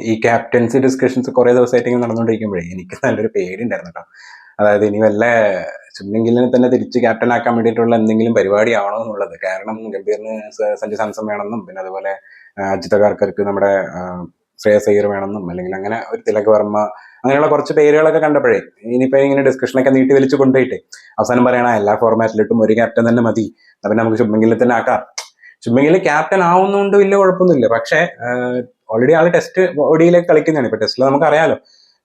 ഈ captaincy discussions കുറേ ദിവസമായിട്ട് ഇങ്ങനെ നടന്നുകൊണ്ടിരിക്കുമ്പോഴേ എനിക്ക് നല്ലൊരു പേടി ഉണ്ടായിരുന്നു കേട്ടോ. അതായത് ഇനി വല്ല ചുമ്മിങ്കിലിനെ തന്നെ തിരിച്ച് ക്യാപ്റ്റൻ ആക്കാൻ വേണ്ടിയിട്ടുള്ള എന്തെങ്കിലും പരിപാടിയാണോ എന്നുള്ളത്. കാരണം ഗംഭീറിന് സഞ്ജു സാംസൺ വേണമെന്നും പിന്നെ അതുപോലെ അജിത് അഗാർക്കർക്ക് നമ്മുടെ ശ്രേയസ് അയ്യർ വേണമെന്നും അല്ലെങ്കിൽ അങ്ങനെ ഒരു തിലക് വർമ്മ അങ്ങനെയുള്ള കുറച്ച് പേരുകളൊക്കെ കണ്ടപ്പോഴേ ഇനിയിപ്പോ ഇങ്ങനെ ഡിസ്കഷനൊക്കെ നീട്ടി വലിച്ചു കൊണ്ടുപോയിട്ട് അവസാനം പറയണ എല്ലാ ഫോർമാറ്റിലിട്ടും ഒരു ക്യാപ്റ്റൻ തന്നെ മതി, അപ്പം നമുക്ക് ശുഭ്മൻ തന്നെ ആക്കാം. ശുഭ്മൻ ക്യാപ്റ്റൻ ആവുന്നതുകൊണ്ട് വലിയ കുഴപ്പമൊന്നുമില്ല. പക്ഷേ ഓൾറെഡി ആള് ടെസ്റ്റ് ഒഡിയിലേക്ക് കളിക്കുന്നതാണ്. ഇപ്പൊ ടെസ്റ്റിൽ നമുക്കറിയാലോ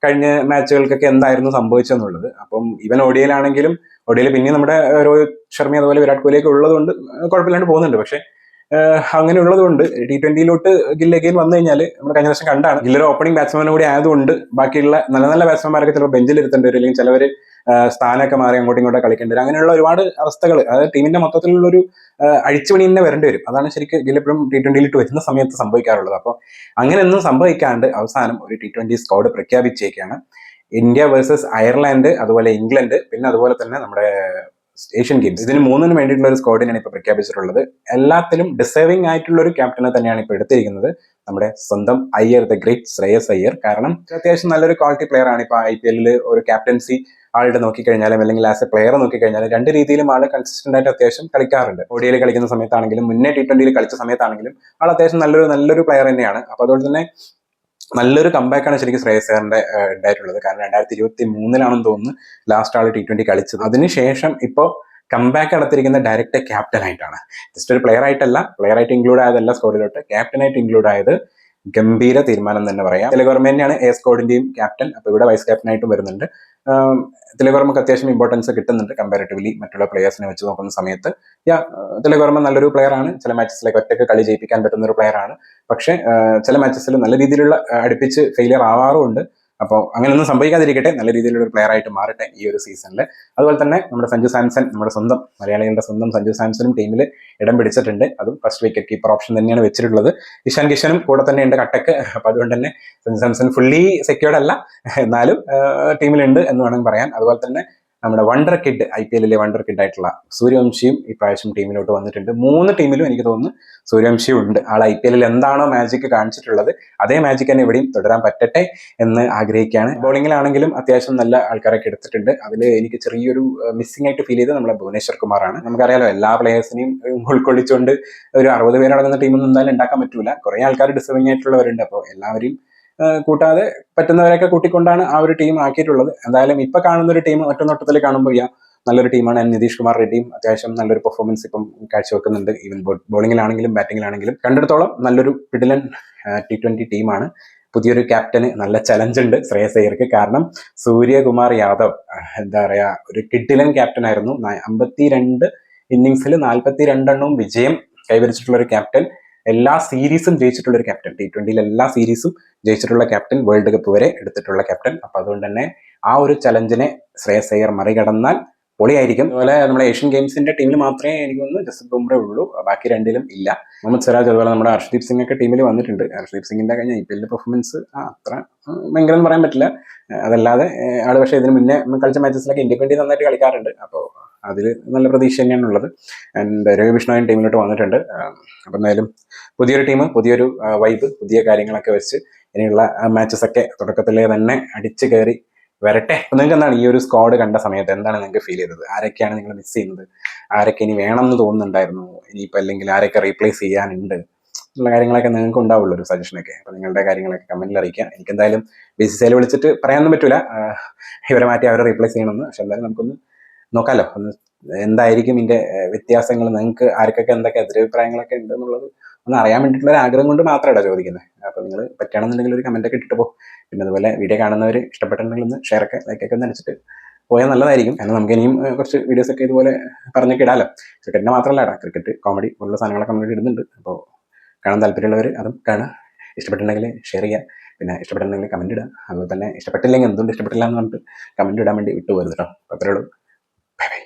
കഴിഞ്ഞ മാച്ചുകൾക്കൊക്കെ എന്തായിരുന്നു സംഭവിച്ചെന്നുള്ളത്. അപ്പം ഇവൻ ഒഡിയിലാണെങ്കിലും ഒഡിയിൽ പിന്നെ നമ്മുടെ രോഹിത് ശർമ്മ അതുപോലെ വിരാട് കോഹ്ലിയൊക്കെ ഉള്ളതുകൊണ്ട് കുഴപ്പമില്ലാണ്ട് പോകുന്നുണ്ട്. പക്ഷെ അങ്ങനെ ഉള്ളതുകൊണ്ട് T20 ഗിൽ അഗെയിൻ വന്നു കഴിഞ്ഞാൽ നമ്മൾ കഴിഞ്ഞ വർഷം കണ്ടാണ് ഗില്ലൊരു ഓപ്പണിംഗ് ബാറ്റ്സ്മാനും കൂടി ആയതുകൊണ്ട് ബാക്കിയുള്ള നല്ല നല്ല ബാറ്റ്സ്മാൻമാരൊക്കെ ചിലപ്പോൾ ബെഞ്ചിൽ ഇരുത്തേണ്ടി വരും, അല്ലെങ്കിൽ ചിലവർ സ്ഥാനമൊക്കെ മാറി അങ്ങോട്ടും ഇങ്ങോട്ടും കളിക്കേണ്ടി വരും. അങ്ങനെയുള്ള ഒരുപാട് അവസ്ഥകൾ, അതായത് ടീമിന്റെ മൊത്തത്തിലുള്ളൊരു അഴിച്ചുപണി തന്നെ വരേണ്ടി വരും. അതാണ് ശരിക്കും ഗിൽ എപ്പോഴും T20 വരുന്ന സമയത്ത് സംഭവിക്കാറുള്ളത്. അപ്പോൾ അങ്ങനെയൊന്നും സംഭവിക്കാണ്ട് അവസാനം ഒരു T20 സ്ക്വാഡ് പ്രഖ്യാപിച്ചേക്കാണ്. ഇന്ത്യ വേഴ്സസ് അയർലാൻഡ്, അതുപോലെ ഇംഗ്ലണ്ട്, പിന്നെ അതുപോലെ തന്നെ നമ്മുടെ ഏഷ്യൻ ഗെയിംസ്, ഇതിന് മൂന്നിനും വേണ്ടിയിട്ടുള്ള ഒരു സ്ക്വാഡിനാണ് ഇപ്പൊ പ്രഖ്യാപിച്ചിട്ടുള്ളത്. എല്ലാത്തിലും ഡിസേർവിംഗ് ആയിട്ടുള്ള ഒരു ക്യാപ്റ്റനെ തന്നെയാണ് ഇപ്പൊ എടുത്തിരിക്കുന്നത്, നമ്മുടെ സ്വന്തം അയ്യർ, ദ ഗ്രേറ്റ് ശ്രേയസ് അയ്യർ. കാരണം അത്യാവശ്യം നല്ലൊരു ക്വാളിറ്റി പ്ലെയർ ആണ്. ഇപ്പൊ IPL ഒരു ക്യാപ്റ്റൻസി ആളുടെ നോക്കിക്കഴിഞ്ഞാലും അല്ലെങ്കിൽ ആസ് എ പ്ലെയർ നോക്കിക്കഴിഞ്ഞാലും രണ്ട് രീതിയിലും ആള് കൺസിസ്റ്റന്റ് ആയിട്ട് അത്യാവശ്യം കളിക്കാറുണ്ട്. ODI കളിക്കുന്ന സമയത്താണെങ്കിലും മുന്നേ T20 കളിച്ച സമയത്താണെങ്കിലും ആൾ അത്യാവശ്യം നല്ലൊരു പ്ലെയർ തന്നെയാണ്. അപ്പൊ അതുകൊണ്ട് തന്നെ നല്ലൊരു കമ്പാക്കാണ് ശരിക്കും ശ്രേയസ് അയ്യറിന്റെ ഉണ്ടായിട്ടുള്ളത്. കാരണം 2023 തോന്നുന്നു ലാസ്റ്റ് ആൾ T20 കളിച്ചത്. അതിനുശേഷം ഇപ്പോൾ കമ്പാക്ക് നടത്തിയിരിക്കുന്ന ഡയറക്റ്റ് ക്യാപ്റ്റൻ ആയിട്ടാണ്. ജസ്റ്റ് ഒരു പ്ലെയർ ആയിട്ടല്ല, പ്ലെയർ ആയിട്ട് ഇൻക്ലൂഡ് ആയതല്ല സ്ക്വാഡിലോട്ട്, ക്യാപ്റ്റൻ ആയിട്ട് ഇൻക്ലൂഡ് ആയത് ഗംഭീര തീരുമാനം തന്നെ പറയാം. തിലക് വർമ്മ തന്നെയാണ് എ സ്ക്വാഡിന്റെയും ക്യാപ്റ്റൻ. അപ്പൊ ഇവിടെ വൈസ് ക്യാപ്റ്റൻ ആയിട്ടും വരുന്നുണ്ട്. തിലക് വർമ്മക്ക് അത്യാവശ്യം ഇമ്പോർട്ടൻസ് കിട്ടുന്നുണ്ട് കമ്പാരിറ്റീവ്ലി മറ്റുള്ള പ്ലെയേഴ്സിനെ വെച്ച് നോക്കുന്ന സമയത്ത്. തിലക് വർമ്മ നല്ലൊരു പ്ലെയർ ആണ്. ചില മാച്ചസിലേക്ക് ഒറ്റയ്ക്ക് കളി ജയിപ്പിക്കാൻ പറ്റുന്ന ഒരു പ്ലെയർ ആണ്. പക്ഷെ ചില മാച്ചസിൽ നല്ല രീതിയിലുള്ള അടുപ്പിച്ച് ഫെയിലിയർ ആവാറുമുണ്ട്. അപ്പോൾ അങ്ങനെയൊന്നും സംഭവിക്കാതിരിക്കട്ടെ, നല്ല രീതിയിലുള്ള ഒരു പ്ലെയർ ആയിട്ട് മാറട്ടെ ഈ ഒരു സീസണിൽ. അതുപോലെ തന്നെ നമ്മുടെ സഞ്ജു സാംസൺ, നമ്മുടെ സ്വന്തം മലയാളികളുടെ സ്വന്തം സഞ്ജു സാംസണും ടീമിൽ ഇടം പിടിച്ചിട്ടുണ്ട്. അതും ഫസ്റ്റ് വിക്കറ്റ് കീപ്പർ ഓപ്ഷൻ തന്നെയാണ് വെച്ചിട്ടുള്ളത്. ഇഷാൻ കിഷനും കൂടെ തന്നെ ഉണ്ട് കട്ടക്ക്. അപ്പൊ അതുകൊണ്ട് തന്നെ സഞ്ജു സാംസൺ ഫുള്ളി സെക്യൂർഡ് അല്ല, എന്നാലും ടീമിലുണ്ട് എന്ന് വേണമെങ്കിൽ പറയാൻ. അതുപോലെ തന്നെ നമ്മുടെ wonder kid, IPL wonder kid ആയിട്ടുള്ള സൂര്യവംശിയും ഇപ്രാവശ്യം ടീമിലോട്ട് വന്നിട്ടുണ്ട്. 3 ടീമിലും എനിക്ക് തോന്നുന്നു സൂര്യവംശിയും ഉണ്ട്. ആൾ IPL എന്താണോ മാജിക് കാണിച്ചിട്ടുള്ളത് അതേ മാജിക് തന്നെ ഇവിടെയും തുടരാൻ പറ്റട്ടെ എന്ന് ആഗ്രഹിക്കുകയാണ്. ബോളിങ്ങിലാണെങ്കിലും അത്യാവശ്യം നല്ല ആൾക്കാരൊക്കെ എടുത്തിട്ടുണ്ട്. അതിൽ എനിക്ക് ചെറിയൊരു മിസ്സിംഗ് ആയിട്ട് ഫീൽ ചെയ്തത് നമ്മുടെ ഭുവനേശ്വർ കുമാറാണ്. നമുക്കറിയാലോ എല്ലാ പ്ലേയേഴ്സിനെയും ഉൾക്കൊള്ളിച്ചുകൊണ്ട് ഒരു 60 പേരടങ്ങുന്ന ടീമൊന്നും എന്തായാലും ഉണ്ടാക്കാൻ പറ്റൂല. കുറെ ആൾക്കാർ ഡിസേർവിംഗ് ആയിട്ടുള്ളവരുണ്ട്. അപ്പോൾ എല്ലാവരെയും കൂട്ടാതെ പറ്റുന്നവരൊക്കെ കൂട്ടിക്കൊണ്ടാണ് ആ ഒരു ടീം ആക്കിയിട്ടുള്ളത്. എന്തായാലും ഇപ്പൊ കാണുന്ന ഒരു ടീം ഒറ്റനോട്ടത്തിൽ കാണുമ്പോൾ നല്ലൊരു ടീമാണ്. നിതീഷ് കുമാർ റെഡ്ഡിയും അത്യാവശ്യം നല്ലൊരു പെർഫോമൻസ് ഇപ്പം കാഴ്ചവെക്കുന്നുണ്ട്. ഈവൻ ബോളിങ്ങിലാണെങ്കിലും ബാറ്റിങ്ങിലാണെങ്കിലും കണ്ടിടത്തോളം നല്ലൊരു പിടിലൻ T20 ടീമാണ്. പുതിയൊരു ക്യാപ്റ്റന് നല്ല ചലഞ്ച് ഉണ്ട് ശ്രേയസ് അയ്യർക്ക്. കാരണം സൂര്യകുമാർ യാദവ് എന്താ പറയാ, ഒരു കിഡിലൻ ക്യാപ്റ്റൻ ആയിരുന്നു. 52 ഇന്നിങ്സിൽ 42 വിജയം കൈവരിച്ചിട്ടുള്ള ഒരു ക്യാപ്റ്റൻ, എല്ലാ സീരീസും ജയിച്ചിട്ടുള്ള ഒരു ക്യാപ്റ്റൻ, T20 എല്ലാ സീരീസും ജയിച്ചിട്ടുള്ള ക്യാപ്റ്റൻ, വേൾഡ് കപ്പ് വരെ എടുത്തിട്ടുള്ള ക്യാപ്റ്റൻ. അപ്പൊ അതുകൊണ്ട് തന്നെ ആ ഒരു ചലഞ്ചിനെ ശ്രേയസ് അയ്യർ മറികടന്നാൽ പൊളിയായിരിക്കും. അതുപോലെ നമ്മുടെ ഏഷ്യൻ ഗെയിംസിന്റെ ടീമിൽ മാത്രമേ എനിക്ക് തോന്നുന്നു ജസ്പ്രീത് ബുംറ ഉള്ളൂ, ബാക്കി രണ്ടിലും ഇല്ല. മുഹമ്മദ് സിറാജ് അതുപോലെ നമ്മുടെ ഹർഷ്ദീപ് സിംഗ് ഒക്കെ ടീമിൽ വന്നിട്ടുണ്ട്. ഹർഷ്ദീപ് സിംഗിന്റെ കഴിഞ്ഞ IPL പെർഫോമൻസ് അത്ര ഭയങ്കരം പറയാൻ പറ്റില്ല. അതല്ലാതെ ആള് പക്ഷേ ഇതിന് മുന്നേ കളിച്ച മാച്ചസിലൊക്കെ ഇന്ത്യക്ക് വേണ്ടി നന്നായിട്ട് കളിക്കാറുണ്ട്. അപ്പോൾ അതിൽ നല്ല പ്രതീക്ഷ തന്നെയാണ് ഉള്ളത്. ആൻഡ് രവി ബിഷ്ണോയൻ ടീമിലോട്ട് വന്നിട്ടുണ്ട്. അപ്പം എന്തായാലും പുതിയൊരു ടീം, പുതിയൊരു വൈബ്, പുതിയ കാര്യങ്ങളൊക്കെ വെച്ച് ഇനിയുള്ള മാച്ചസ് ഒക്കെ തുടക്കത്തിലേ തന്നെ അടിച്ചു കയറി വരട്ടെ. നിങ്ങൾക്ക് എന്താണ് ഈ ഒരു സ്ക്വാഡ് കണ്ട സമയത്ത് എന്താണ് നിങ്ങൾക്ക് ഫീൽ ചെയ്തത്? ആരൊക്കെയാണ് നിങ്ങൾ മിസ് ചെയ്യുന്നത്? ആരൊക്കെ ഇനി വേണമെന്ന് തോന്നുന്നുണ്ടായിരുന്നു? ഇനിയിപ്പോൾ അല്ലെങ്കിൽ ആരൊക്കെ റീപ്ലേസ് ചെയ്യാനുണ്ട് ഉള്ള കാര്യങ്ങളൊക്കെ നിങ്ങൾക്ക് ഉണ്ടാവുള്ളൂ ഒരു സജഷനൊക്കെ. അപ്പോൾ നിങ്ങളുടെ കാര്യങ്ങളൊക്കെ കമന്റിൽ അറിയിക്കാം. എനിക്കെന്തായാലും BCCI വിളിച്ചിട്ട് പറയാനൊന്നും പറ്റൂല ഇവരെ മാറ്റി അവരെ റീപ്ലേസ് ചെയ്യണമെന്ന്. പക്ഷെ എന്തായാലും നമുക്കൊന്ന് നോക്കാമല്ലോ, ഒന്ന് എന്തായിരിക്കും ഇതിന്റെ വ്യത്യാസങ്ങൾ, നിങ്ങൾക്ക് ആർക്കൊക്കെ എന്തൊക്കെ എതിരഭിപ്രായങ്ങളൊക്കെ ഉണ്ട് എന്നുള്ളത് ഒന്ന് അറിയാൻ വേണ്ടിയിട്ടുള്ള ഒരു ആഗ്രഹം കൊണ്ട് മാത്രമാണ് ചോദിക്കുന്നത്. അപ്പോൾ നിങ്ങൾ പറ്റുകയാണെന്നുണ്ടെങ്കിൽ ഒരു കമന്റൊക്കെ ഇട്ടിട്ട് പോകും. പിന്നെ അതുപോലെ വീഡിയോ കാണുന്നവർ ഇഷ്ടപ്പെട്ടിട്ടുണ്ടെങ്കിൽ ഒന്ന് ഷെയറൊക്കെ ലൈക്കൊക്കെ ഒന്ന് അടിച്ചിട്ട് പോയാൽ നല്ലതായിരിക്കും. കാരണം നമുക്ക് ഇനിയും കുറച്ച് വീഡിയോസൊക്കെ ഇതുപോലെ പറഞ്ഞൊക്കെ ഇടാമല്ലോ. ക്രിക്കറ്റിനെ മാത്രമല്ല ഇടാം, ക്രിക്കറ്റ്, കോമഡി പോലുള്ള സാധനങ്ങളൊക്കെ നമ്മൾ ഇടുന്നുണ്ട്. അപ്പോൾ കാണാൻ താല്പര്യമുള്ളവർ അതും കാണുക. ഇഷ്ടപ്പെട്ടിട്ടുണ്ടെങ്കിൽ ഷെയർ ചെയ്യുക. പിന്നെ ഇഷ്ടപ്പെട്ടിട്ടുണ്ടെങ്കിൽ കമന്റ് ഇടുക. അതുപോലെ തന്നെ ഇഷ്ടപ്പെട്ടില്ലെങ്കിൽ എന്തുകൊണ്ട് ഇഷ്ടപ്പെട്ടില്ല എന്ന് പറഞ്ഞിട്ട് കമന്റ് ഇടാൻ വേണ്ടി വിട്ടുപോകരുത് കേട്ടോ. അത്രേ ഉള്ളൂ. Bye bye.